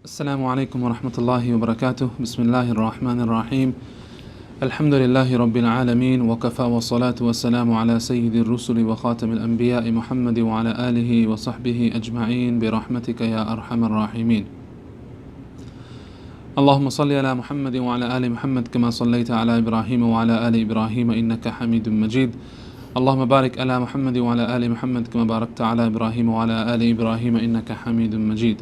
Assalamu alaikum wa rahmatullahi wa barakatuh. Bismillahir Rahmanir Rahim. Alhamdulillahi Rabbil Alameen. Wa kafa wa salatu wa salamu ala Sayyidil Rusuli wa Khatamil Anbiya'i Muhammadi wa ala alihi wa sahbihi ajma'een bi rahmatika ya arhamar rahimin. Allahumma salli ala Muhammadin wa ala ali Muhammad kama sallaita ala Ibrahim wa ala ali Ibrahim innaka Hamidun Majid. Allahumma barik ala Muhammadin wa ala ali Muhammad kama barakta ala Ibrahim wa ala ali Ibrahim innaka Hamidun Majid.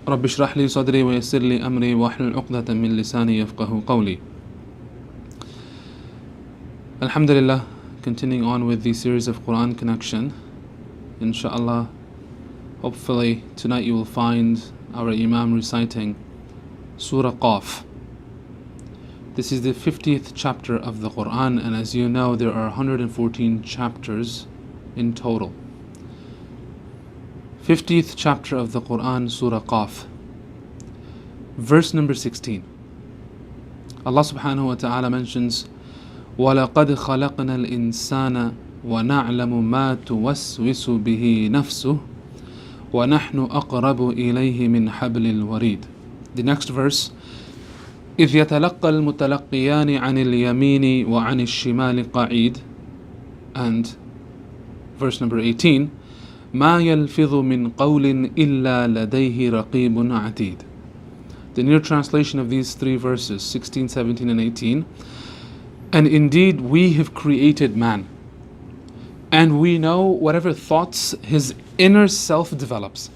رب اشرح لي صدري ويسر لي أمري واحلل عقدة من لساني يفقه قولي. Alhamdulillah, continuing on with the series of Quran connection. Inshallah, hopefully tonight you will find our Imam reciting Surah Qaf. This is the 50th chapter of the Quran, and as you know, there are 114 chapters in total. 50th chapter of the Quran, Surah Qaf. Verse number 16. Allah subhanahu wa ta'ala mentions, وَلَقَدْ خَلَقْنَا الْإِنسَانَ وَنَعْلَمُ مَا تُوَسْوِسُ بِهِ نَفْسُهُ وَنَحْنُ أَقْرَبُ إِلَيْهِ مِنْ حَبْلِ الْوَرِيدِ. The next verse, إِذْ يَتَلَقَّى الْمُتَلَقِّيَانِ عَنِ الْيَمِينِ وَعَنِ الشِّمَالِ قَعِيدٌ. And verse number 18, ما يلفظ من قول إلا لديه رقيب عتيد. The near translation of these three verses, 16, 17 and 18. And indeed we have created man, and we know whatever thoughts his inner self develops,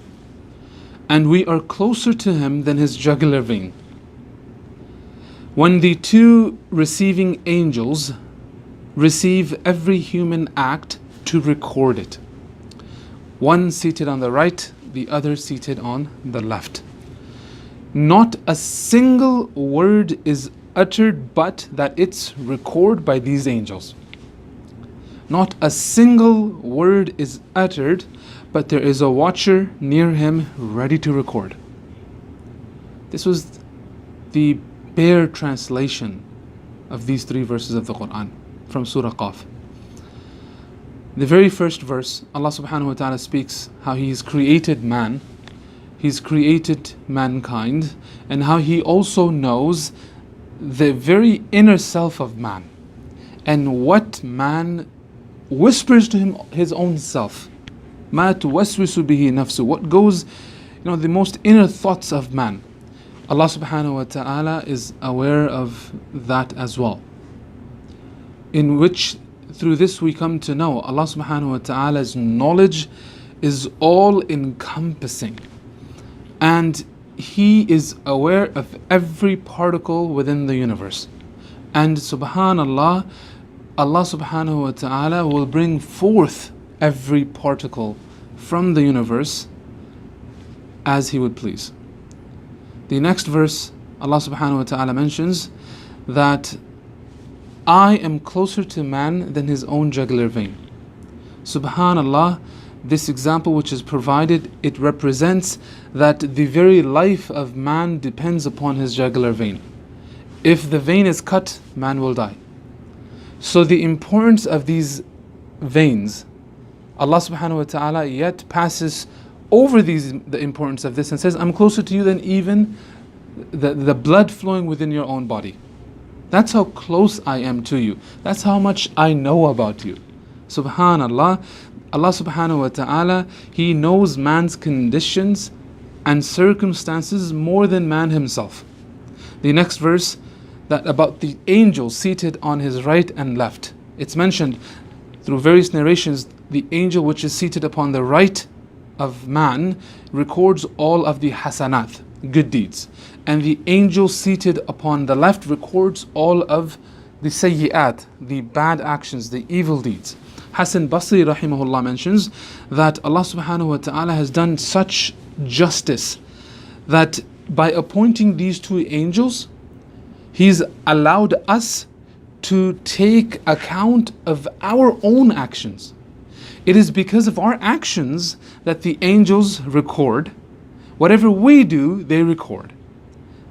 and we are closer to him than his jugular vein. When the two receiving angels receive every human act to record it, one seated on the right, the other seated on the left. Not a single word is uttered but that it's recorded by these angels. Not a single word is uttered but there is a watcher near him ready to record. This was the bare translation of these three verses of the Quran from Surah Qaf. The very first verse, Allah subhanahu wa ta'ala speaks how He's created man, He's created mankind, and how He also knows the very inner self of man, and what man whispers to him his own self. مَا تُوَسْوِسُ بِهِ نَفْسُ. What goes, the most inner thoughts of man. Allah subhanahu wa ta'ala is aware of that as well. In which through this we come to know Allah subhanahu wa ta'ala's knowledge is all encompassing, and He is aware of every particle within the universe. And subhanallah, Allah subhanahu wa ta'ala will bring forth every particle from the universe as He would please. The next verse, Allah subhanahu wa ta'ala mentions that I am closer to man than his own jugular vein. Subhanallah, this example which is provided, it represents that the very life of man depends upon his jugular vein. If the vein is cut, man will die. So the importance of these veins, Allah subhanahu wa ta'ala yet passes over the importance of this and says, I'm closer to you than even the blood flowing within your own body. That's how close I am to you. That's how much I know about you. Subhanallah, Allah subhanahu wa ta'ala, He knows man's conditions and circumstances more than man himself. The next verse, that about the angel seated on his right and left. It's mentioned through various narrations, the angel which is seated upon the right of man records all of the hasanat, good deeds. And the angel seated upon the left records all of the sayyi'at, the bad actions, the evil deeds. Hassan Basri rahimahullah mentions that Allah subhanahu wa ta'ala has done such justice that by appointing these two angels, He's allowed us to take account of our own actions. It is because of our actions that the angels record. Whatever we do, they record.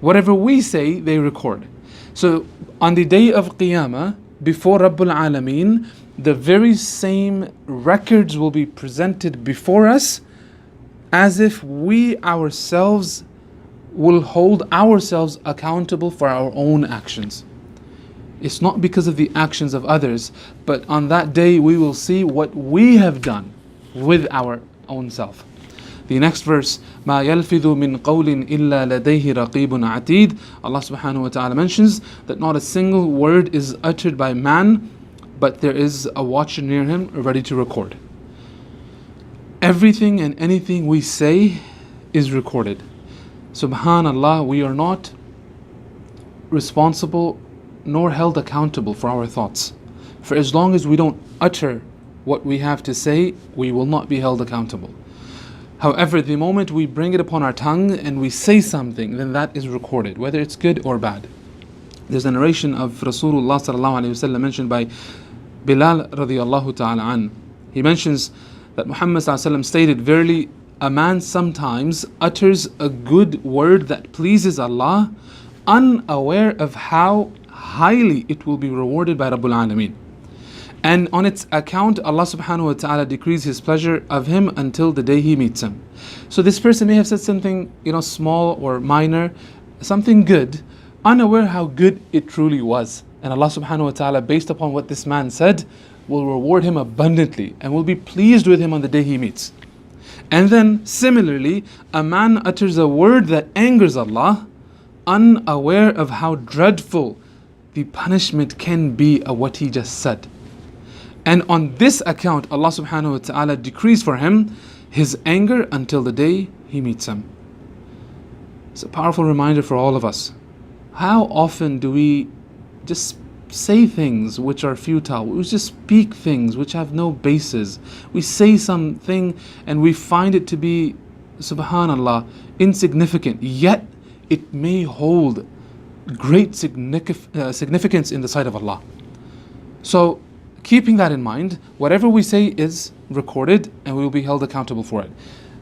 Whatever we say, they record. So on the day of Qiyamah, before Rabbul Alameen, the very same records will be presented before us as if we ourselves will hold ourselves accountable for our own actions. It's not because of the actions of others, but on that day we will see what we have done with our own self. The next verse, مَا يَلْفِظُ مِنْ قَوْلٍ إِلَّا لَدَيْهِ رَقِيبٌ عَتِيدٌ. Allah subhanahu wa ta'ala mentions that not a single word is uttered by man, but there is a watcher near him ready to record. Everything and anything we say is recorded. Subhanallah, we are not responsible nor held accountable for our thoughts. For as long as we don't utter what we have to say, we will not be held accountable. However, the moment we bring it upon our tongue and we say something, then that is recorded, whether it's good or bad. There's a narration of Rasulullah sallallahu alaihi wasallam mentioned by Bilal radiyallahu ta'ala an. He mentions that Muhammad sallallahu alaihi wasallam stated, "Verily, a man sometimes utters a good word that pleases Allah, unaware of how highly it will be rewarded by Rabbul Alameen. And on its account, Allah subhanahu wa ta'ala decrees His pleasure of him until the day He meets him." So this person may have said something, small or minor, something good, unaware how good it truly was. And Allah subhanahu wa ta'ala, based upon what this man said, will reward him abundantly and will be pleased with him on the day He meets. And then similarly, a man utters a word that angers Allah, unaware of how dreadful the punishment can be of what he just said. And on this account, Allah subhanahu wa ta'ala decrees for him His anger until the day He meets him. It's a powerful reminder for all of us. How often do we just say things which are futile? We just speak things which have no basis. We say something and we find it to be, subhanallah, insignificant, yet it may hold great significance in the sight of Allah. So, keeping that in mind, whatever we say is recorded and we will be held accountable for it.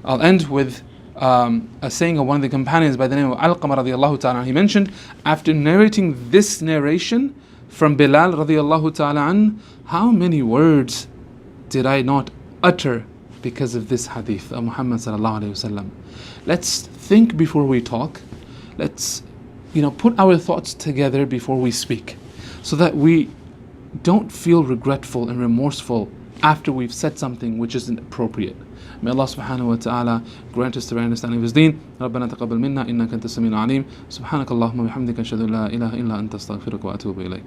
I'll end with a saying of one of the companions by the name of Alqamah radiallahu ta'ala. He mentioned, after narrating this narration from Bilal radiallahu ta'ala an, how many words did I not utter because of this hadith of Muhammad sallallahu alayhi wasallam. Let's think before we talk. Let's put our thoughts together before we speak, so that we don't feel regretful and remorseful after we've said something which isn't appropriate. May Allah subhanahu wa ta'ala grant us the right understanding of His deen. رَبَّنَا تَقَبَّلْ مِنَّا إِنَّكَ أَنْتَ السَّمِيعُ الْعَلِيمُ سُبْحَانَكَ اللَّهُمَّ وَبِحَمْدِكَ أَشْهَدُ أَن لَا إِلَهَ إِلَّا أَنْتَ أَسْتَغْفِرُكَ وَأَتُوبُ إِلَيْكَ.